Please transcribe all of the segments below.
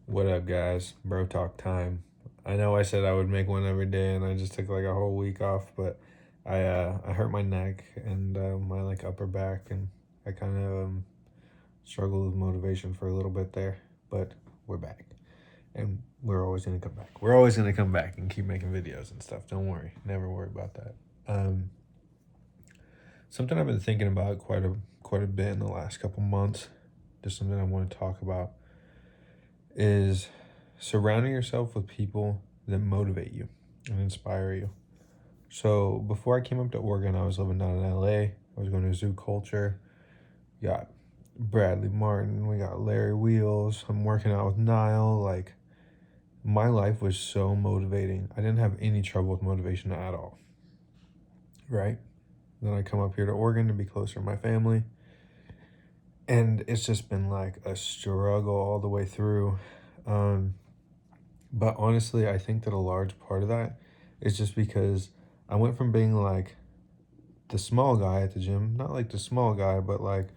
What up, guys? Bro talk time. I know I said I would make one every day, and I just took like a whole week off, but I hurt my neck and my like upper back, and I kind of struggled with motivation for a little bit there, but we're back, and we're always gonna come back. We're always gonna come back and keep making videos and stuff. Don't worry, never worry about that. Um, Something I've been thinking about quite a bit in the last couple months, just something I want to talk about, is surrounding yourself with people that motivate you and inspire you. So before I came up to Oregon, I was living down in LA. I was going to Zoo Culture. We got Bradley Martin. We got Larry Wheels. I'm working out with Niall. Like, my life was so motivating. I didn't have any trouble with motivation at all. Right? Then I come up here to Oregon to be closer to my family. And it's just been like a struggle all the way through. But honestly, I think that a large part of that is just because I went from being like the small guy at the gym, not like the small guy, but like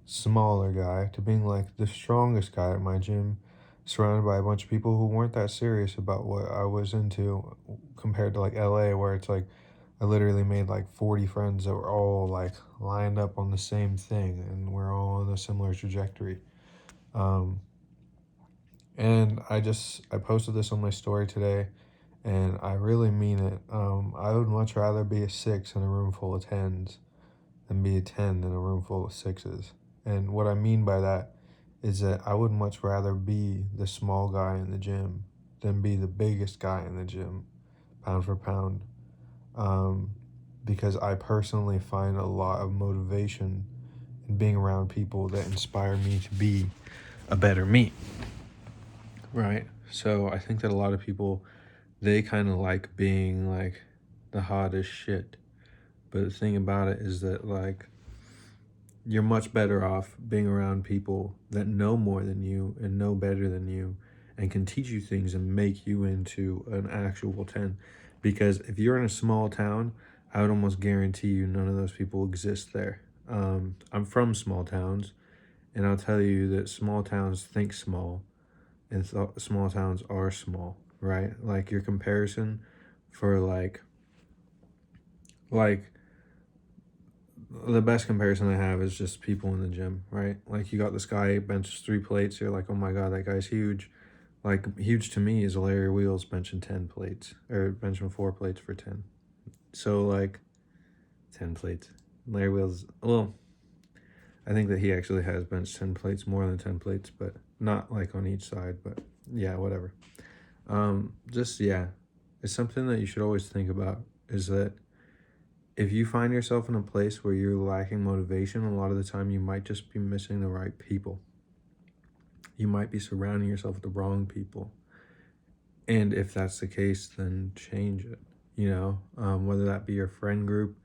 smaller guy, to being like the strongest guy at my gym, surrounded by a bunch of people who weren't that serious about what I was into compared to like LA, where it's like I literally made like 40 friends that were all like lined up on the same thing and we're all on a similar trajectory. Um, and I posted this on my story today, and I really mean it. I would much rather be a 6 in a room full of 10s than be a 10 in a room full of 6s. And what I mean by that is that I would much rather be the small guy in the gym than be the biggest guy in the gym, pound for pound. Um, because I personally find a lot of motivation in being around people that inspire me to be a better me. Right. So I think that a lot of people, they kind of like being like the hottest shit. But the thing about it is that like you're much better off being around people that know more than you and know better than you and can teach you things and make you into an actual 10. Because if you're in a small town, I would almost guarantee you none of those people exist there. I'm from small towns, and I'll tell you that small towns think small and small towns are small, right? Like your comparison for like the best comparison I have is just people in the gym, right? Like you got this guy benches 3 plates, you're like, oh my god, that guy's huge. Like huge to me is Larry Wheels benching 10 plates or benching 4 plates for 10. So like 10 plates. Larry Wheels, well, I think that he actually has benched 10 plates, more than 10 plates, but not like on each side. But yeah, whatever. Just yeah, it's something that you should always think about, is that if you find yourself in a place where you're lacking motivation, a lot of the time you might just be missing the right people. You might be surrounding yourself with the wrong people. And if that's the case, then change it, whether that be your friend group,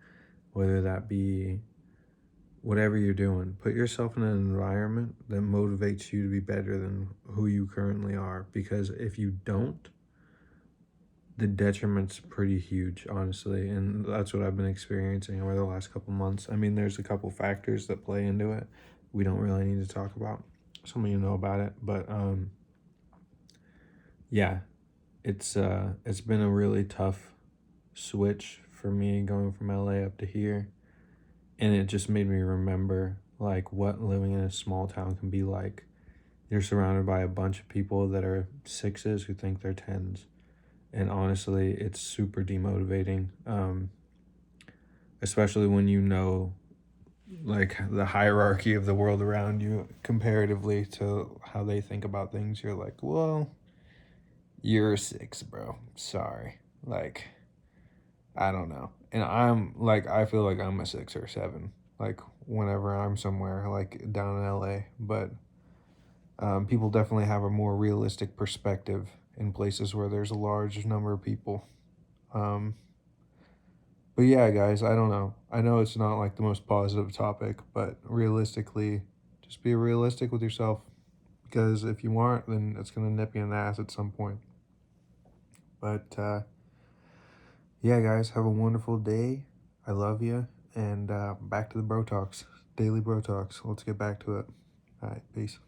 whether that be whatever you're doing. Put yourself in an environment that motivates you to be better than who you currently are. Because if you don't, the detriment's pretty huge, honestly, and that's what I've been experiencing over the last couple months. I mean, there's a couple factors that play into it we don't really need to talk about. Some of you know about it, but yeah, it's been a really tough switch for me going from LA up to here, and it just made me remember like what living in a small town can be like. You're surrounded by a bunch of people that are 6s who think they're 10s, and honestly it's super demotivating, especially when you know like the hierarchy of the world around you comparatively to how they think about things. You're like, well, you're a 6, bro, sorry, like I don't know. And I'm like, I feel like I'm a 6 or 7 like whenever I'm somewhere like down in LA. But people definitely have a more realistic perspective in places where there's a large number of people. Um, but yeah, guys, I don't know. I know it's not like the most positive topic, but realistically, just be realistic with yourself, because if you aren't, then it's going to nip you in the ass at some point. But yeah, guys, have a wonderful day. I love you. And back to the Bro Talks, daily Bro Talks. Let's get back to it. All right, peace.